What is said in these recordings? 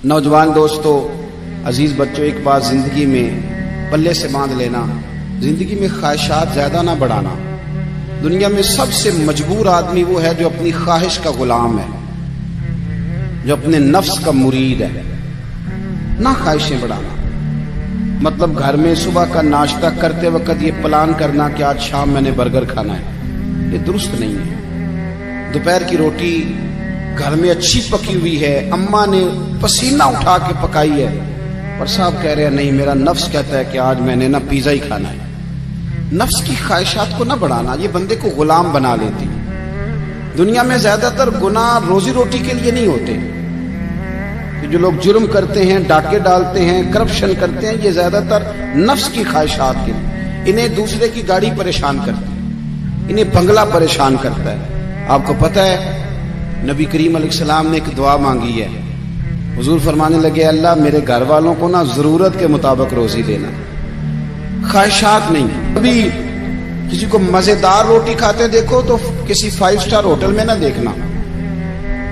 नौजवान दोस्तों, अजीज बच्चों, एक बात जिंदगी में पल्ले से बांध लेना, जिंदगी में ख्वाहिशात ज्यादा ना बढ़ाना। दुनिया में सबसे मजबूर आदमी वो है जो अपनी ख्वाहिश का गुलाम है, जो अपने नफ्स का मुरीद है। ना ख्वाहिशें बढ़ाना मतलब घर में सुबह का नाश्ता करते वक्त ये प्लान करना कि आज शाम मैंने बर्गर खाना है, ये दुरुस्त नहीं है। दोपहर की रोटी घर में अच्छी पकी हुई है, अम्मा ने पसीना उठा के पकाई है, पर साहब कह रहे हैं नहीं, मेरा नफ्स कहता है कि आज मैंने ना पिज्जा ही खाना है। नफ्स की ख्वाहिशात को ना बढ़ाना, ये बंदे को गुलाम बना लेती। दुनिया में ज्यादातर गुनाह रोजी रोटी के लिए नहीं होते। कि जो लोग जुर्म करते हैं, डाके डालते हैं, करप्शन करते हैं, ये ज्यादातर नफ्स की ख्वाहिशात के लिए। इन्हें दूसरे की गाड़ी परेशान करती है, इन्हें बंगला परेशान करता है। आपको पता है नबी करीम अलैहिस्सलाम ने एक दुआ मांगी है। हुजूर फरमाने लगे, अल्लाह मेरे घर वालों को ना जरूरत के मुताबिक रोजी देना, ख्वाहिशात नहीं। अभी किसी को मजेदार रोटी खाते देखो तो किसी 5 स्टार होटल में ना देखना,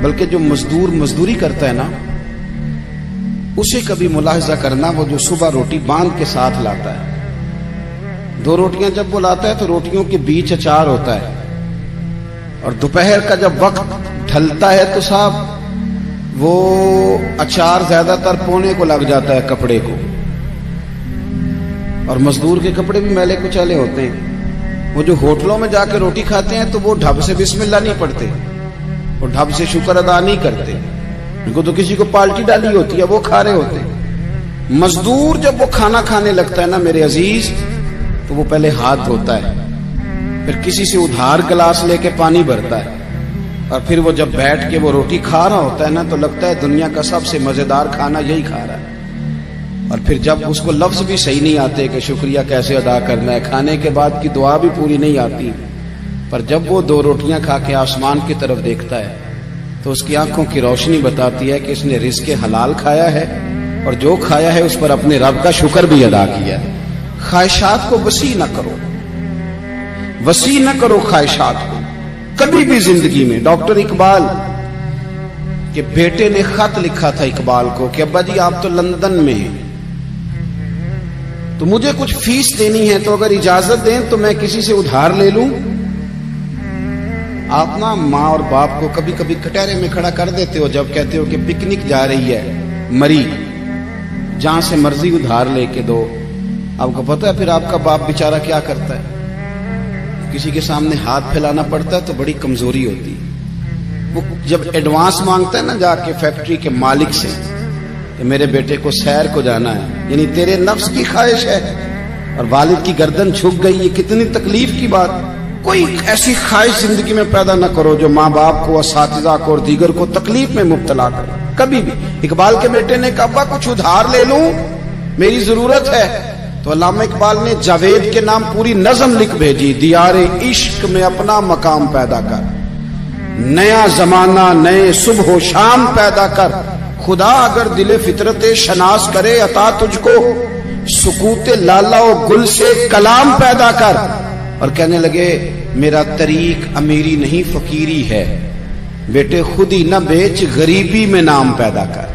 बल्कि जो मजदूर मजदूरी करता है ना, उसे कभी मुलाहिजा करना, वो जो सुबह रोटी बांध के साथ लाता है। 2 रोटियां जब वो लाता है तो रोटियों के बीच अचार होता है, और दोपहर का जब वक्त ढलता है तो साहब वो अचार ज्यादातर पोने को लग जाता है कपड़े को, और मजदूर के कपड़े भी मैले कुचैले होते हैं। वो जो होटलों में जाके रोटी खाते हैं तो वो ढब से बिस्मिल्लाह नहीं पढ़ते, वो ढब से शुक्र अदा नहीं करते, उनको तो किसी को पाल्टी डाली होती है, वो खा रहे होते हैं। मजदूर जब वो खाना खाने लगता है ना मेरे अजीज, तो वो पहले हाथ धोता है, फिर किसी से उधार गिलास लेके पानी भरता है, और फिर वो जब बैठ के वो रोटी खा रहा होता है ना, तो लगता है दुनिया का सबसे मजेदार खाना यही खा रहा है। और फिर जब उसको लफ्ज भी सही नहीं आते कि शुक्रिया कैसे अदा करना है, खाने के बाद की दुआ भी पूरी नहीं आती, पर जब वो 2 रोटियां खा के आसमान की तरफ देखता है तो उसकी आंखों की रोशनी बताती है कि इसने रिज़्क़ हलाल खाया है, और जो खाया है उस पर अपने रब का शुक्र भी अदा किया है। ख्वाहिशात को वसी न करो, वसी न करो ख्वाहिशात को कभी भी जिंदगी में। डॉक्टर इकबाल के बेटे ने खत लिखा था इकबाल को कि अब्बा जी आप तो लंदन में हैं, तो मुझे कुछ फीस देनी है, तो अगर इजाजत दें तो मैं किसी से उधार ले लूं। आप ना माँ और बाप को कभी कभी कटहरे में खड़ा कर देते हो जब कहते हो कि पिकनिक जा रही है मरी, जहां से मर्जी उधार लेके दो। आपको पता है फिर आपका बाप बेचारा क्या करता है, किसी के सामने हाथ फैलाना पड़ता है तो बड़ी कमजोरी होती है। वो जब एडवांस मांगता है ना जाके फैक्ट्री के मालिक से कि मेरे बेटे को सैर को जाना है, यानी तेरे नफ्स की ख्वाहिश है, और वालिद की गर्दन झुक गई, ये कितनी तकलीफ की बात। कोई ऐसी ख्वाहिश जिंदगी में पैदा न करो जो माँ बाप को, असातिज़ा को और दीगर को तकलीफ में मुब्तला करे कभी भी। इकबाल के बेटे ने कहा अब्बा कुछ उधार ले लूं, मेरी जरूरत है। तो अल्लामा इकबाल ने जावेद के नाम पूरी नज़म लिख भेजी, दियारे इश्क में अपना मकाम पैदा कर, नया जमाना नए सुबह शाम पैदा कर, खुदा अगर दिले फितरत शनास करे अता तुझको, सुकूते लाला और गुल से कलाम पैदा कर। और कहने लगे मेरा तरीक अमीरी नहीं फकीरी है, बेटे खुद ही न बेच गरीबी में नाम पैदा कर।